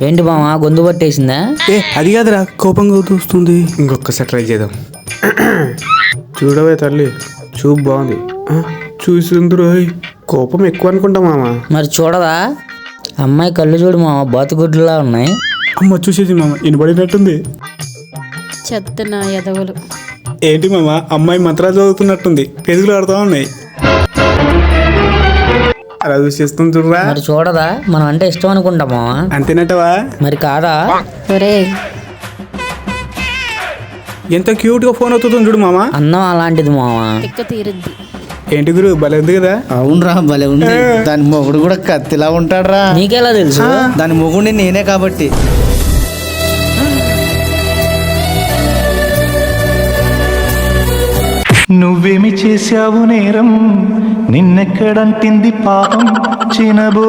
ఏంటి మామ గొంతు పట్టేసిందా? అది కాదురా, కోపంగా చూస్తుంది. ఇంకొకసారి ట్రై చేద్దాం. చూడవే తల్లి, చూపు బాగుంది. చూసిందురు కోపం ఎక్కువ అనుకుంటా మామ. మరి చూడదా? అమ్మాయి కళ్ళు చూడు మామ, బాతుగుడ్లా ఉన్నాయి. అమ్మ చూసేది మామ, వినబడినట్టుంది. చెత్తన ఎదవలు. ఏంటి మామ, అమ్మాయి మంత్రాలు చదువుతున్నట్టుంది, పెరుగులు ఆడుతూ ఉన్నాయి. అలా చూసేస్తుంది చూడరా. మరి చూడదా? మనం అంటే ఇష్టం అనుకుంటామా? అంతేనట్టవా? మరి కాదా? ఒరే ఎంత క్యూట్ గా ఫోన్ అవుతుంది చూడు మామ. అందం అలాంటిది మామ. తిక్క తీరుద్ది. ఏంటి గురు, భలే ఉంది కదా. అవునరా, భలే ఉంది. దాని మొగుడు కూడా కత్తిలా ఉంటాడురా. నీకెలా తెలుసు? దాని మొగుడిని నేనే కాబట్టి. నువ్వేమి చేశావు నేరం, నిన్నెక్కడంటింది పాపం చినబో.